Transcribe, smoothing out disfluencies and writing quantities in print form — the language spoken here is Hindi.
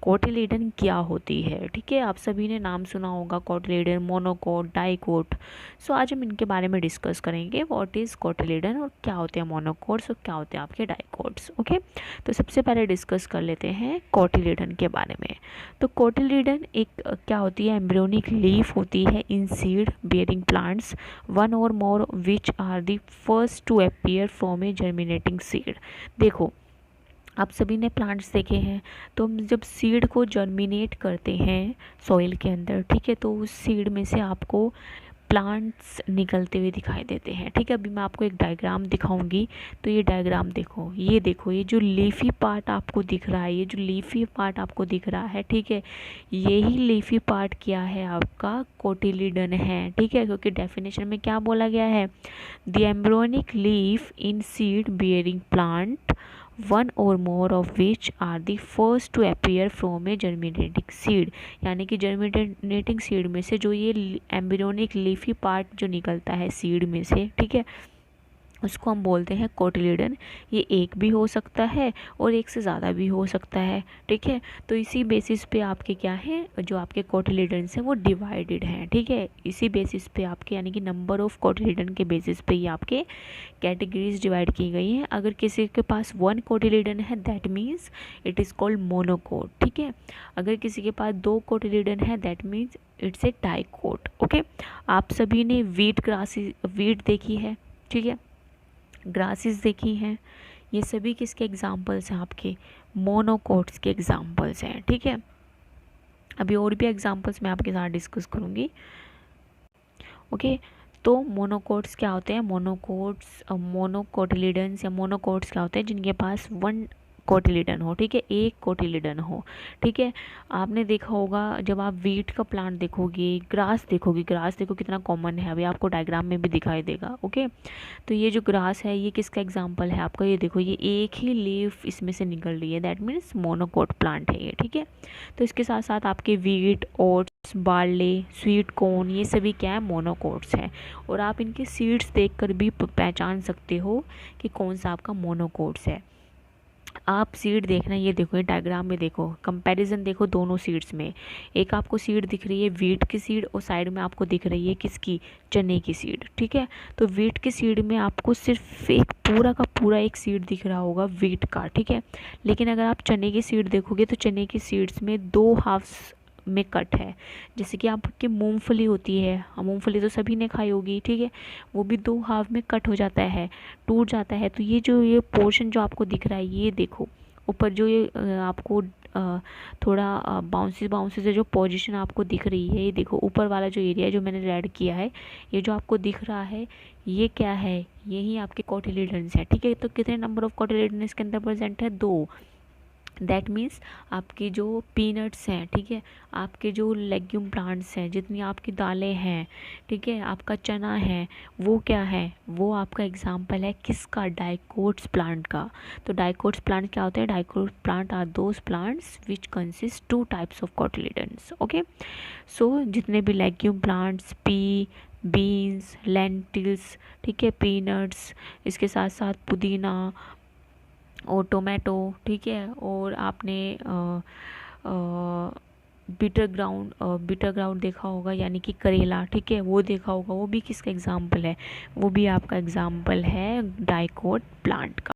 कोटिलीडन क्या होती है। ठीक है, आप सभी ने नाम सुना होगा कोटिलीडन, मोनोकोट, डाइकोट। सो आज हम इनके बारे में डिस्कस करेंगे, व्हाट इज़ कोटिलीडन और क्या होते हैं मोनोकोट्स और क्या होते हैं आपके डाइकोट्स। ओके, तो सबसे पहले डिस्कस कर लेते हैं कोटिलीडन के बारे में। तो कोटिलीडन एक क्या होती है, एम्ब्रियोनिक लीफ होती है in seed bearing plants, one or more which are the first to appear from a germinating seed. देखो, आप सभी ने प्लांट्स देखे हैं, तो हम जब सीड को जर्मिनेट करते हैं सॉइल के अंदर, ठीक है, तो उस सीड में से आपको प्लांट्स निकलते हुए दिखाई देते हैं। ठीक है, अभी मैं आपको एक डायग्राम दिखाऊंगी। तो ये डायग्राम देखो, ये जो लीफी पार्ट आपको दिख रहा है, ये जो लीफी पार्ट आपको दिख रहा है, ठीक है, यही लीफी पार्ट क्या है, आपका कोटिलीडन है। ठीक है, क्योंकि डेफिनेशन में क्या बोला गया है, the embryonic leaf in seed bearing plant, one or more of which are the first to appear from a germinating seed. यानी कि जर्मिनेटिंग सीड में से जो ये एम्ब्रियोनिक लीफी पार्ट जो निकलता है सीड में से, ठीक है, उसको हम बोलते हैं कोटिलीडन। ये एक भी हो सकता है और एक से ज़्यादा भी हो सकता है। ठीक है, तो इसी बेसिस पे आपके क्या है, जो आपके कोटिलीडन्स हैं वो डिवाइडेड हैं। ठीक है, इसी बेसिस पे आपके यानी कि नंबर ऑफ कोटिलीडन के बेसिस पे ही आपके कैटेगरीज डिवाइड की गई हैं। अगर किसी के पास वन कोटिलीडन है that means it is called monocot. ठीक है, अगर किसी के पास दो कोटिलीडन है that means it's a dicot. Okay, आप सभी ने वीट देखी है, ठीक है, ग्रासेस देखी हैं, ये सभी किसके एग्जाम्पल्स हैं, आपके मोनोकोट्स के एग्जाम्पल्स हैं। ठीक है, अभी और भी एग्जाम्पल्स मैं आपके साथ डिस्कस करूँगी। ओके, तो मोनोकोट्स क्या होते हैं, मोनोकोटिलीडन्स या मोनोकोट्स क्या होते हैं, जिनके पास वन कोटिलीडन हो। ठीक है, एक कोटिलीडन हो। ठीक है, आपने देखा होगा जब आप वीट का प्लांट देखोगे, ग्रास देखो कितना कॉमन है, अभी आपको डायग्राम में भी दिखाई देगा। ओके, तो ये जो ग्रास है ये किसका एग्जाम्पल है आपका, ये देखो, ये एक ही लीफ इसमें से निकल रही है, दैट मीन्स मोनोकोट प्लांट है ये। ठीक है, तो इसके साथ साथ आपके wheat, oats, barley, sweet corn, ये सभी क्या है, मोनोकोट्स हैं। और आप इनके सीड्स देखकर भी पहचान सकते हो कि कौन सा आपका मोनोकोट्स है। आप सीड देखना, ये देखो, ये डायग्राम में देखो, कंपैरिजन देखो दोनों सीड्स में। एक आपको सीड दिख रही है वीट की सीड और साइड में आपको दिख रही है किसकी, चने की सीड। ठीक है, तो वीट की सीड में आपको सिर्फ एक पूरा का पूरा एक सीड दिख रहा होगा वीट का। ठीक है, लेकिन अगर आप चने की सीड देखोगे तो चने की सीड्स में दो हाफ्स में कट है। जैसे कि आपकी मूंगफली होती है, मूंगफली तो सभी ने खाई होगी, ठीक है, वो भी दो हाफ में कट हो जाता है, टूट जाता है। तो ये पोर्शन जो आपको दिख रहा है, ये देखो ऊपर जो ये आपको थोड़ा बाउंसी से जो पोजीशन आपको दिख रही है, ये देखो ऊपर वाला जो एरिया जो मैंने रेड किया है, ये जो आपको दिख रहा है, ये क्या है, यही आपके कोटिलीडन्स है। ठीक है, तो कितने नंबर ऑफ कोटिलीडन्स इसके अंदर प्रेजेंट है, दो। दैट मीन्स आपकी जो पीनट्स हैं, ठीक है, आपके जो लेग्यूम प्लांट्स हैं, जितनी आपकी दालें हैं, ठीक है, आपका चना है, वो क्या है, वो आपका एग्जाम्पल है किसका, डाइकोट्स प्लांट का। तो डाइकोट्स प्लांट क्या होते हैं, dicots plant are those plants which consist two types of cotyledons. Okay, so जितने भी लेग्यूम प्लांट्स, बीन्स, लेंटिल्स, ठीक है, पीनट्स, इसके साथ साथ पुदीना और टोमेटो, ठीक है, और आपने बिटर ग्राउंड देखा होगा यानी कि करेला, ठीक है, वो देखा होगा, वो भी किसका एग्जाम्पल है, वो भी आपका एग्जाम्पल है डाइकोट प्लांट का।